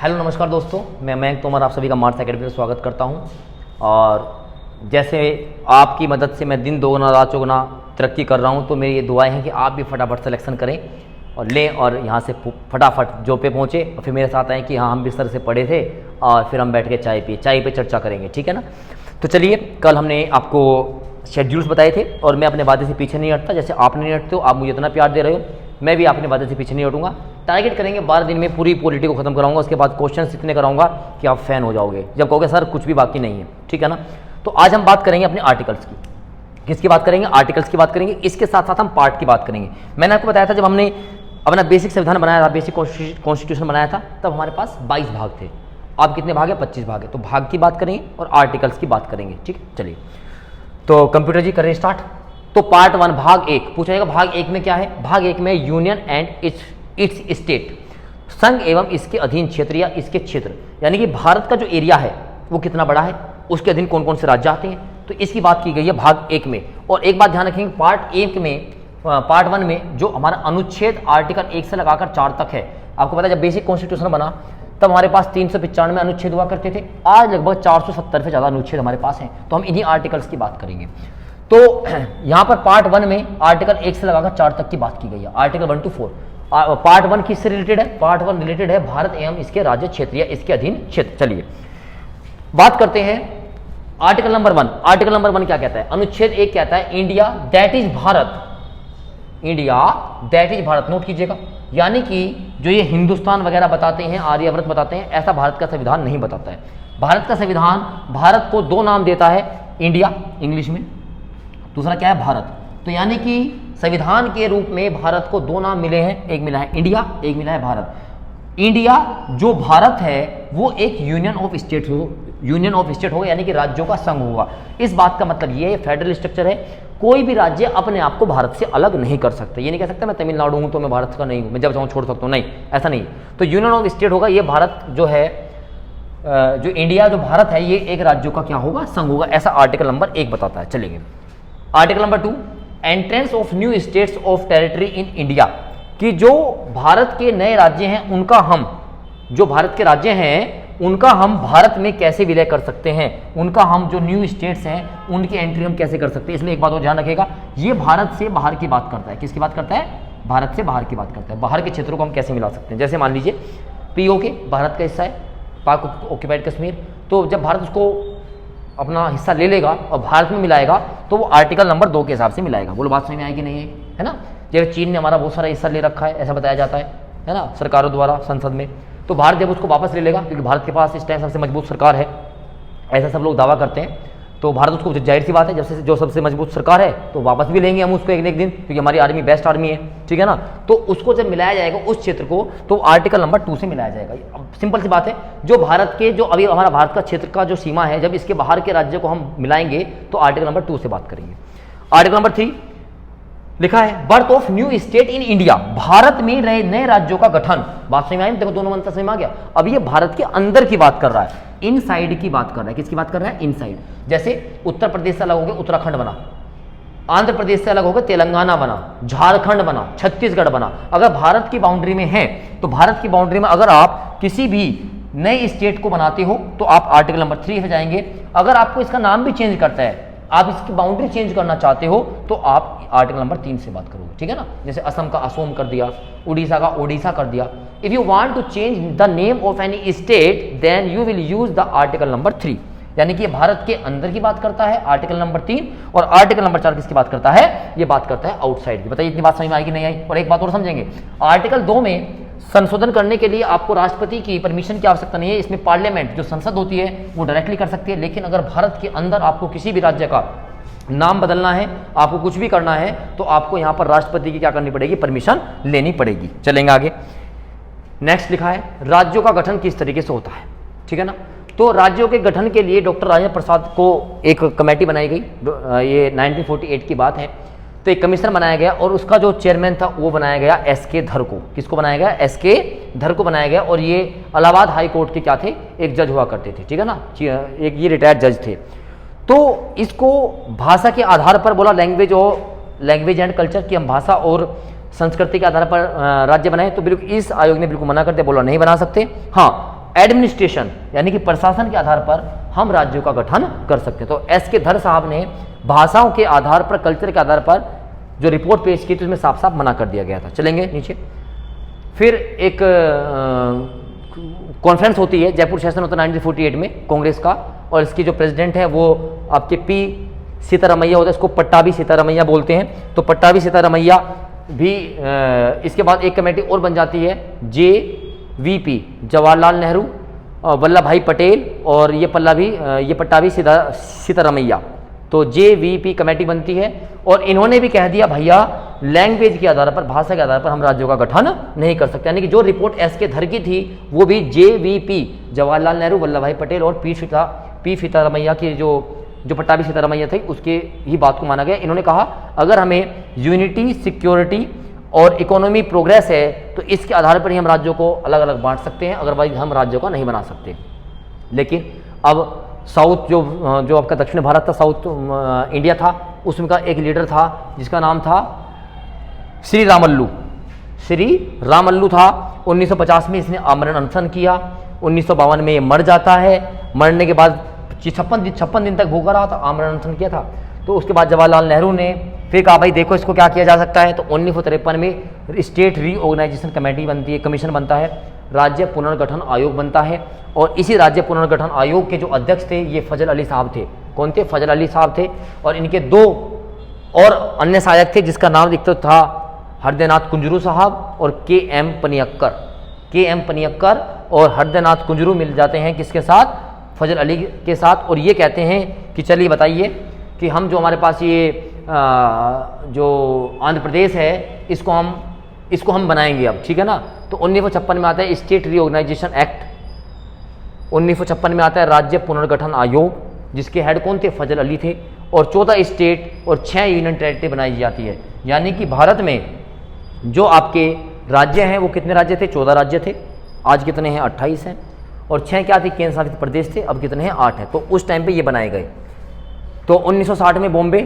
Hello नमस्कार दोस्तों, मैं मयंक तोमर आप सभी का मार्स एकेडमी में स्वागत करता हूं। और जैसे आपकी मदद से मैं दिन दोगुना रात चौगुना तरक्की कर रहा हूं, तो मेरी ये दुआएं हैं कि आप भी फटाफट सिलेक्शन करें और लें और यहाँ से फटाफट जॉब पे पहुँचे और फिर मेरे साथ आएँ कि हाँ हम बिस्तर से पढ़े थे और फिर हम बैठ के चाय पे चर्चा करेंगे, ठीक है ना। तो चलिए, कल हमने आपको शेड्यूल्स बताए थे और मैं अपने वादे से पीछे नहीं हटता। जैसे आप नहीं हटते हो, आप मुझे इतना प्यार दे रहे हो, मैं भी अपने वादे से पीछे नहीं हटूंगा। टारगेट करेंगे 12 दिन में पूरी पॉलिटी को खत्म कराऊंगा। उसके बाद क्वेश्चंस इतने कराऊंगा कि आप फैन हो जाओगे, जब कहोगे सर कुछ भी बाकी नहीं है, ठीक है ना। तो आज हम बात करेंगे अपने आर्टिकल्स की। किसकी बात करेंगे? आर्टिकल्स की बात करेंगे। इसके साथ साथ हम पार्ट की बात करेंगे। मैंने आपको बताया था जब हमने अपना बेसिक संविधान बनाया था, बेसिक कॉन्स्टिट्यूशन बनाया था, तब हमारे पास 22 भाग थे। अब कितने भाग है? 25 भाग है। तो भाग की बात करेंगे और आर्टिकल्स की बात करेंगे, ठीक है। चलिए, तो कंप्यूटर जी करें स्टार्ट। तो पार्ट 1 भाग 1 पूछा जाएगा। भाग 1 में क्या है? भाग 1 में यूनियन एंड इट्स स्टेट, संघ एवं इसके अधीन क्षेत्र या इसके क्षेत्र, यानी कि भारत का जो एरिया है वो कितना बड़ा है, उसके अधीन कौन कौन से राज्य आते हैं, तो इसकी बात की गई है भाग 1 में। और एक बात ध्यान रखेंगे, पार्ट 1 में जो हमारा अनुच्छेद आर्टिकल 1 से लगाकर 4 तक है, आपको पता है जब बेसिक कॉन्स्टिट्यूशन बना तब हमारे पास 395 अनुच्छेद हुआ करते थे। आज लगभग 470 से ज़्यादा अनुच्छेद हमारे पास हैं। तो हम इन्हीं आर्टिकल्स की बात करेंगे। तो यहाँ पर पार्ट 1 में आर्टिकल 1 से लगाकर 4 तक की बात की गई है, आर्टिकल 1 to 4। पार्ट 1 किससे रिलेटेड है? पार्ट 1 रिलेटेड है भारत एवं इसके राज्य क्षेत्र या इसके अधीन क्षेत्र। चलिए बात करते हैं आर्टिकल नंबर 1। आर्टिकल नंबर 1 क्या कहता है? अनुच्छेद 1 कहता है India that is Bharat. India that is Bharat, note कीजिएगा। यानी कि जो ये हिंदुस्तान वगैरह बताते हैं, आर्यव्रत बताते हैं, ऐसा भारत का संविधान नहीं बताता है। भारत का संविधान भारत को 2 नाम देता है, इंडिया इंग्लिश में, दूसरा क्या है? भारत। तो यानी कि संविधान के रूप में भारत को 2 नाम मिले हैं, एक मिला है इंडिया, एक मिला है भारत। इंडिया जो भारत है वो एक यूनियन ऑफ स्टेट होगा, यानी कि राज्यों का संघ होगा। इस बात का मतलब ये फेडरल स्ट्रक्चर है। कोई भी राज्य अपने आप को भारत से अलग नहीं कर सकते। ये नहीं कह सकता मैं तमिलनाडु हूं तो मैं भारत का नहीं हूं, मैं जब चाहूं छोड़ सकता हूं, नहीं, ऐसा नहीं। तो यूनियन ऑफ स्टेट होगा। ये भारत जो है, जो इंडिया जो भारत है, ये एक राज्यों का क्या होगा? संघ होगा। ऐसा आर्टिकल नंबर 1 बताता है। चलिए article number 2, entrance of new states of territory in India, कि जो भारत के नए राज्य हैं उनका हम, जो भारत के राज्य हैं उनका हम भारत में कैसे विलय कर सकते हैं, उनका हम जो न्यू स्टेट्स हैं उनकी एंट्री हम कैसे कर सकते हैं। इसमें एक बात और ध्यान रखिएगा, ये भारत से बाहर की बात करता है। किसकी बात करता है? भारत से बाहर की बात करता है। बाहर के क्षेत्रों को हम कैसे मिला सकते हैं? जैसे मान लीजिए पीओके भारत का हिस्सा है, पाक ऑक्यूपाइड कश्मीर, तो जब भारत उसको अपना हिस्सा ले लेगा और भारत में मिलाएगा तो वो आर्टिकल नंबर 2 के हिसाब से मिलाएगा। बोलो बात समझ में आएगी नहीं है? है ना। जैसे चीन ने हमारा बहुत सारा हिस्सा ले रखा है, ऐसा बताया जाता है ना, सरकारों द्वारा संसद में। तो भारत जब उसको वापस ले लेगा, क्योंकि भारत के पास इस टाइम सबसे मजबूत सरकार है, ऐसा सब लोग दावा करते हैं, तो भारत उसको, जाहिर सी बात है, जब से जो सबसे मजबूत सरकार है तो वापस भी लेंगे हम उसको एक न एक दिन, क्योंकि हमारी आर्मी बेस्ट आर्मी है, ठीक है ना। तो उसको जब मिलाया जाएगा उस क्षेत्र को, तो आर्टिकल नंबर 2 से मिलाया जाएगा। अब सिंपल सी बात है, जो भारत के, जो अभी हमारा भारत का क्षेत्र का जो सीमा है, जब इसके बाहर के राज्य को हम मिलाएंगे तो आर्टिकल नंबर 2 से बात करेंगे। आर्टिकल नंबर 3 लिखा है birth of new state in India, Bharat में नए राज्यों का गठन। बात समझ में आई? देखो दोनों मंत्र समझ में आ गया। अब ये भारत के अंदर की बात कर रहा है, इन साइड की बात कर रहा है। किसकी बात कर रहा है? इन साइड। जैसे उत्तर प्रदेश से अलग हो गया उत्तराखंड बना, आंध्र प्रदेश से अलग हो गया तेलंगाना बना, झारखंड बना, छत्तीसगढ़ बना। अगर भारत की बाउंड्री में है तो भारत की बाउंड्री में अगर आप किसी भी नई स्टेट को बनाते हो तो आप आर्टिकल नंबर 3 पे जाएंगे। अगर आपको इसका नाम भी चेंज करता है, आप इसकी बाउंड्री चेंज करना चाहते हो, तो आप आर्टिकल नंबर 3 से बात करोगे, ठीक है ना। जैसे असम का असोम कर दिया, उड़ीसा का ओडिशा कर दिया। If you want to change the name of any state then you will use the article number 3। यानी कि ये भारत के अंदर की बात करता है, आर्टिकल नंबर 3, और आर्टिकल नंबर 4 किसकी बात करता है? ये बात करता है आउटसाइड की। बताइए इतनी बात समझ में आएगी नहीं आई? और एक बात और समझेंगे, आर्टिकल 2 में संशोधन करने के लिए आपको राष्ट्रपति की परमिशन की आवश्यकता नहीं है। इसमें पार्लियामेंट जो संसद होती है वो डायरेक्टली कर सकती है। लेकिन अगर भारत के अंदर आपको किसी भी राज्य का नाम बदलना है, आपको कुछ भी करना है, तो आपको यहां पर राष्ट्रपति की क्या करनी पड़ेगी? परमिशन लेनी पड़ेगी। चलेंगे आगे। नेक्स्ट लिखा है राज्यों का गठन किस तरीके से होता है, ठीक है ना। तो राज्यों के गठन के लिए डॉक्टर राजेंद्र प्रसाद को एक कमेटी बनाई गई। ये 1948 की बात है। तो एक कमीशन बनाया गया और उसका जो चेयरमैन था वो बनाया गया एस.के. धर को। किसको बनाया गया? एस.के. धर को बनाया गया। और ये इलाहाबाद हाई कोर्ट के क्या थे? एक जज हुआ करते थे, ठीक है ना। एक ये रिटायर्ड जज थे। तो इसको भाषा के आधार पर बोला, लैंग्वेज एंड कल्चर की हम भाषा और संस्कृति के आधार पर राज्य बनाए। तो बिल्कुल इस आयोग ने बिल्कुल मना कर दिया, बोला नहीं बना सकते। हाँ, एडमिनिस्ट्रेशन यानी कि प्रशासन के आधार पर हम राज्यों का गठन कर सकते हैं। तो एस के धर साहब ने भाषाओं के आधार पर, कल्चर के आधार पर जो रिपोर्ट पेश की थी उसमें साफ साफ मना कर दिया गया था। चलेंगे नीचे। फिर एक कॉन्फ्रेंस होती है, जयपुर सेशन होता है 1948 में कांग्रेस का, और इसकी जो प्रेसिडेंट है वो आपके पी सीतारमैया होता है, इसको पट्टाभी सीतारमैया बोलते हैं। तो पट्टाभी सीतारमैया भी इसके बाद एक कमेटी और बन जाती है, JVP जवाहरलाल नेहरू, वल्लभ भाई पटेल और ये पट्टाभी सीतारमैया। तो JVP कमेटी बनती है और इन्होंने भी कह दिया भैया लैंग्वेज के आधार पर, भाषा के आधार पर हम राज्यों का गठन नहीं कर सकते। यानी कि जो रिपोर्ट एस के धर की थी वो भी JVP जवाहरलाल नेहरू, वल्लभ भाई पटेल और पी सीतारमैया की जो पट्टाभी सीतारमैया थी उसके ही बात को माना गया। इन्होंने कहा अगर हमें यूनिटी, सिक्योरिटी और इकोनॉमी प्रोग्रेस है तो इसके आधार पर ही हम राज्यों को अलग अलग बांट सकते हैं, अदरवाइज हम राज्यों का नहीं बना सकते। लेकिन अब साउथ जो आपका दक्षिण भारत था, साउथ इंडिया था, उसमें का एक लीडर था जिसका नाम था श्री रामल्लू था। 1950 में इसने आमरण अनशन किया, 1952 में ये मर जाता है। मरने के बाद 56 दिन तक भूखा रहा था, आमरण अनशन किया था। तो उसके बाद जवाहरलाल नेहरू ने फिर कहा भाई देखो इसको क्या किया जा सकता है। तो 1953 में स्टेट रीऑर्गेनाइजेशन कमेटी बनती है, कमीशन बनता है, राज्य पुनर्गठन आयोग बनता है। और इसी राज्य पुनर्गठन आयोग के जो अध्यक्ष थे ये फजल अली साहब थे। कौन थे? फजल अली साहब थे। और इनके दो और अन्य सहायक थे जिसका नाम लिखते था हरदेनाथ कुंजरू साहब और KM पनियक्कर और हरदेनाथ कुंजरू मिल जाते हैं किसके साथ? फजल अली के साथ। और ये कहते हैं कि चलिए बताइए कि हम जो हमारे पास ये जो आंध्र प्रदेश है इसको हम बनाएंगे अब, ठीक है ना। तो 1956 में आता है स्टेट रीऑर्गेनाइजेशन एक्ट, 1956 में आता है राज्य पुनर्गठन आयोग जिसके हेड कौन थे? फजल अली थे। और 14 स्टेट और 6 यूनियन टेरिटरी बनाई जाती है। यानी कि भारत में जो आपके राज्य हैं वो कितने राज्य थे? 14 राज्य थे। आज कितने हैं? 28 हैं। और 6 क्या थे? केंद्र शासित प्रदेश थे। अब कितने हैं? 8 हैं। तो उस टाइम पे ये बनाए गए। तो 1960 में बॉम्बे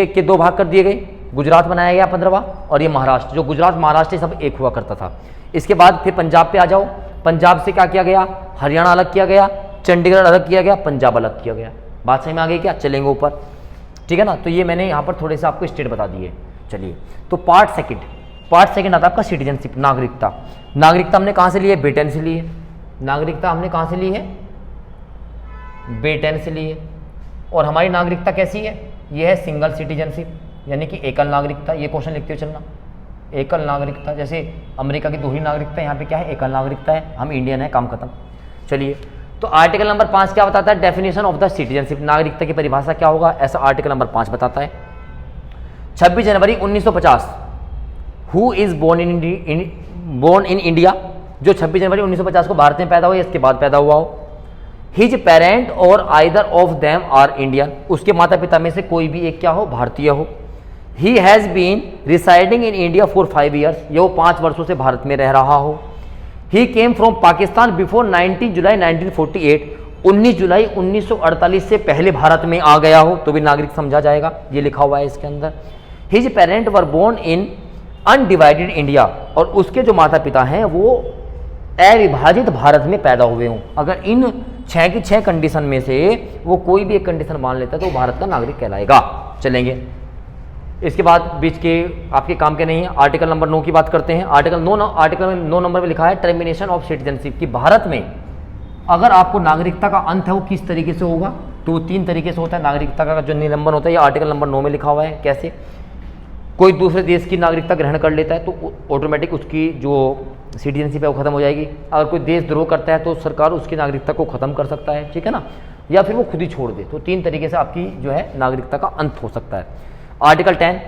के 2 भाग कर दिए गए, गुजरात बनाया गया 15वां और ये महाराष्ट्र, जो गुजरात महाराष्ट्र सब एक हुआ करता था। इसके बाद फिर पंजाब पे आ जाओ, पंजाब से क्या किया गया? हरियाणा अलग किया गया, चंडीगढ़ अलग किया गया, पंजाब अलग किया गया। बात समझ में आ गई क्या? चलेंगे ऊपर, ठीक है ना। तो ये मैंने यहाँ पर थोड़े से आपको स्टेट बता दिए। चलिए तो पार्ट सेकंड आता है आपका सिटीजनशिप, नागरिकता। नागरिकता हमने कहाँ से ली है? ब्रिटेन से ली है। नागरिकता हमने कहाँ से ली है? ब्रिटेन से ली है। और हमारी नागरिकता कैसी है? ये है सिंगल सिटीजनशिप, यानी कि एकल नागरिकता। ये क्वेश्चन लिखते हो चलना, एकल नागरिकता। जैसे अमेरिका की दोहरी नागरिकता, यहाँ पे क्या है? एकल नागरिकता है, हम इंडियन है, काम खत्म। चलिए तो आर्टिकल नंबर 5 क्या बताता है? डेफिनेशन ऑफ द सिटीजनशिप, नागरिकता की परिभाषा क्या होगा, ऐसा आर्टिकल नंबर 5 बताता है। 26 जनवरी 1950 who is born in India, जो 26 जनवरी 1950 को भारत में पैदा हुआ, इसके बाद पैदा हुआ हो। His parent or either of them are Indian, उसके माता पिता में से कोई भी एक क्या हो? भारतीय हो। He has been residing in India for 5 years, ये वो 5 वर्षों से भारत में रह रहा हो। ही केम फ्रॉम पाकिस्तान बिफोर 19 जुलाई 1948, 19 जुलाई 1948 से पहले भारत में आ गया हो तो भी नागरिक समझा जाएगा, ये लिखा हुआ है इसके अंदर। His parent were born in undivided India, और उसके जो माता पिता हैं वो अविभाजित भारत में पैदा हुए हों। अगर इन 6 की 6 कंडीशन में से वो कोई भी एक कंडीशन मान लेता है तो वो भारत का नागरिक कहलाएगा। चलेंगे इसके बाद बीच के आपके काम के नहीं है। आर्टिकल नंबर 9 की बात करते हैं। आर्टिकल 9 नंबर में लिखा है टर्मिनेशन ऑफ सिटीजनशिप, कि भारत में अगर आपको नागरिकता का अंत है वो किस तरीके से होगा? तो 3 तरीके से होता है नागरिकता का जो निलंबन होता है। ये आर्टिकल नंबर 9 में लिखा हुआ है। कैसे? कोई दूसरे देश की नागरिकता ग्रहण कर लेता है तो ऑटोमेटिक उसकी जो सिटीजनशिप है वो खत्म हो जाएगी। अगर कोई देश द्रोह करता है तो सरकार उसकी नागरिकता को खत्म कर सकता है, ठीक है ना, या फिर वो खुद ही छोड़ दे। तो 3 तरीके से आपकी जो है नागरिकता का अंत हो सकता है। आर्टिकल 10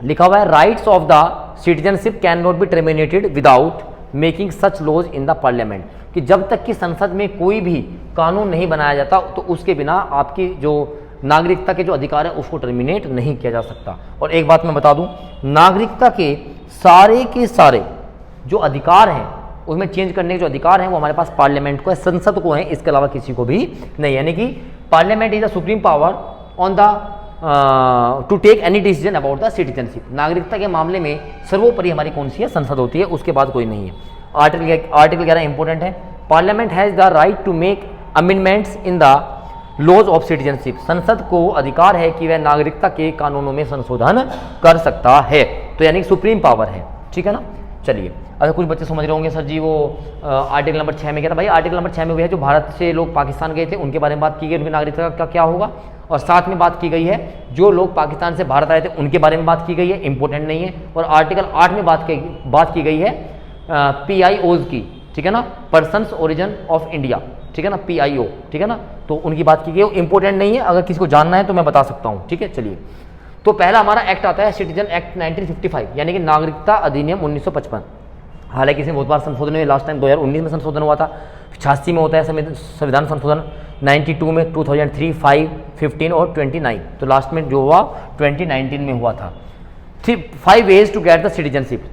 लिखा हुआ है rights of the citizenship can not be terminated without making such laws in the parliament, कि जब तक कि संसद में कोई भी कानून नहीं बनाया जाता तो उसके बिना आपकी जो नागरिकता के जो अधिकार है उसको टर्मिनेट नहीं किया जा सकता। और एक बात मैं बता दूं, नागरिकता के सारे जो अधिकार हैं उसमें चेंज करने के जो अधिकार हैं वो हमारे पास पार्लियामेंट को है, संसद को है, इसके अलावा किसी को भी नहीं। यानी कि parliament is the supreme power on the to take any decision about the citizenship. नागरिकता के मामले में सर्वोपरि हमारी कौन सी है? संसद होती है, उसके बाद कोई नहीं है। आर्टिकल 11 इंपॉर्टेंट है। Parliament has the right to make amendments in the laws of citizenship. संसद को अधिकार है कि वह नागरिकता के कानूनों में संशोधन कर सकता है, तो यानी सुप्रीम पावर है, ठीक है ना। चलिए, अगर कुछ बच्चे समझ रहे होंगे सर जी वो आर्टिकल नंबर 6 में क्या था, भाई आर्टिकल नंबर 6 में वो है जो भारत से लोग पाकिस्तान गए थे उनके बारे में बात की गई, उनकी नागरिकता का क्या होगा, और साथ में बात की गई है जो लोग पाकिस्तान से भारत आए थे उनके बारे में बात की गई है, इंपॉर्टेंट नहीं है। और आर्टिकल 8 में बात की गई है PIOs की, ठीक है ना, पर्सन्स ओरिजिन ऑफ इंडिया, ठीक है ना, PIO, ठीक है ना, तो उनकी बात की गई, वो इंपॉर्टेंट नहीं है, अगर किसी को जानना है तो मैं बता सकता हूँ, ठीक है। चलिए, तो पहला हमारा एक्ट आता है सिटीजन एक्ट 1955, यानी कि नागरिकता अधिनियम 1955। हालांकि इसमें बहुत बार संशोधन हुए, लास्ट टाइम 2019 में संशोधन हुआ था, 86 में होता है संविधान संशोधन, 92 में, 2003, 5, 15 और 29, तो लास्ट में जो हुआ 2019 में हुआ था। 5 ways to get the citizenship,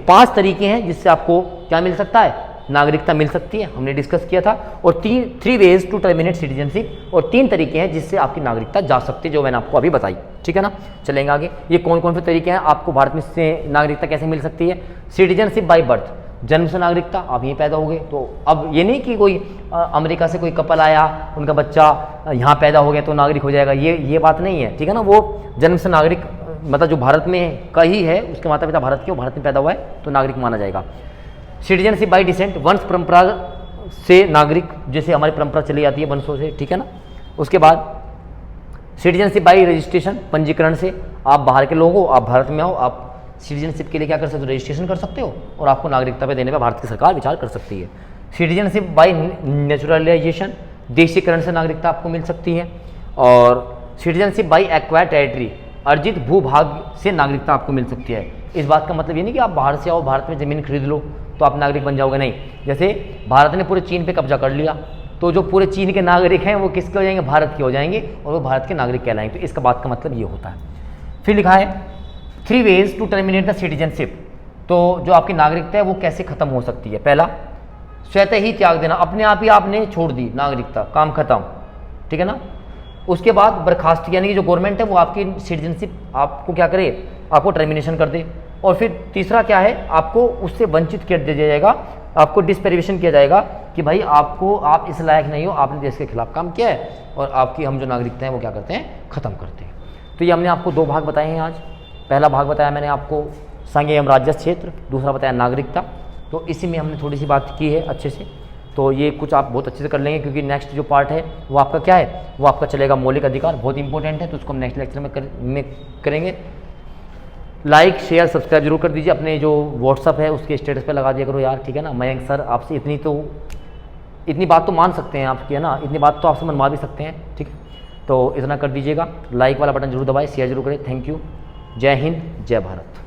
5 तरीके हैं जिससे आपको क्या मिल सकता है, नागरिकता मिल सकती है, हमने डिस्कस किया था। और 3 ways टू टर्मिनेट सिटीजनशिप, और 3 तरीके हैं जिससे आपकी नागरिकता जा सकती है, जो मैंने आपको अभी बताई, ठीक है ना। चलेंगे आगे, ये कौन कौन से तरीके हैं, आपको भारत में से नागरिकता कैसे मिल सकती है। सिटीजनशिप बाय बर्थ, जन्म से नागरिकता, आप यहीं पैदा हो गए, तो अब ये नहीं कि कोई अमेरिका से कोई कपल आया, उनका बच्चा यहाँ पैदा हो गया तो नागरिक हो जाएगा, ये बात नहीं है, ठीक है ना। वो जन्म से नागरिक मतलब जो भारत में का ही है, उसके माता पिता भारत के, वो भारत में पैदा हुआ है तो नागरिक माना जाएगा। सिटीजनशिप बाय डिसेंट, वंश परंपरा से नागरिक, जैसे हमारी परंपरा चली जाती है वंशों से, ठीक है ना। उसके बाद सिटीजनशिप बाय रजिस्ट्रेशन, पंजीकरण से, आप बाहर के लोग हो, आप भारत में आओ, आप सिटीजनशिप के लिए क्या कर सकते हो, रजिस्ट्रेशन कर सकते हो, और आपको नागरिकता पे देने पर भारत की सरकार विचार कर सकती है। सिटीजनशिप बाय नेचुरलाइजेशन, देशीकरण से नागरिकता आपको मिल सकती है। और सिटीजनशिप बाय एक्वायर्ड टेरिटरी, अर्जित भूभाग से नागरिकता आपको मिल सकती है। इस बात का मतलब ये नहीं कि आप बाहर से आओ, भारत में ज़मीन खरीद लो तो आप नागरिक बन जाओगे, नहीं। जैसे भारत ने पूरे चीन पे कब्जा कर लिया, तो जो पूरे चीन के नागरिक हैं वो किसके हो जाएंगे, भारत के हो जाएंगे, और वो भारत के नागरिक कहलाएंगे। तो इसका बात का मतलब ये होता है। फिर लिखा है 3 ways to terminate the citizenship, तो जो आपकी नागरिकता है वो कैसे खत्म हो सकती है। पहला, स्वतः ही त्याग देना, अपने आप ही आपने छोड़ दी नागरिकता, काम खत्म, ठीक है ना। उसके बाद बर्खास्त, यानी कि जो गवर्नमेंट है वो आपकी सिटीजनशिप आपको क्या करे, आपको टर्मिनेशन कर दे। और फिर तीसरा क्या है, आपको उससे वंचित कर दिया जाएगा, आपको डिस्प्रिवेशन किया जाएगा कि भाई आप इस लायक नहीं हो, आपने देश के खिलाफ काम किया है, और आपकी हम जो नागरिकता है वो क्या करते हैं, खत्म करते हैं। तो ये हमने आपको 2 भाग बताए हैं आज। पहला भाग बताया मैंने आपको संघ एवं राज्य क्षेत्र, दूसरा बताया नागरिकता, तो इसी में हमने थोड़ी सी बात की है अच्छे से। तो ये कुछ आप बहुत अच्छे से कर लेंगे, क्योंकि नेक्स्ट जो पार्ट है वो आपका क्या है, वो आपका चलेगा मौलिक अधिकार, बहुत इंपॉर्टेंट है, तो उसको हम नेक्स्ट लेक्चर में करेंगे। लाइक शेयर सब्सक्राइब जरूर कर दीजिए, अपने जो व्हाट्सअप है उसके स्टेटस पे लगा दिया करो यार, ठीक है ना। मयंक सर आपसे इतनी बात तो मान सकते हैं आपकी, है ना, इतनी बात तो आपसे मनवा भी सकते हैं, ठीक है। तो इतना कर दीजिएगा, लाइक वाला बटन जरूर दबाएं, शेयर जरूर करें। थैंक यू, जय हिंद, जय भारत।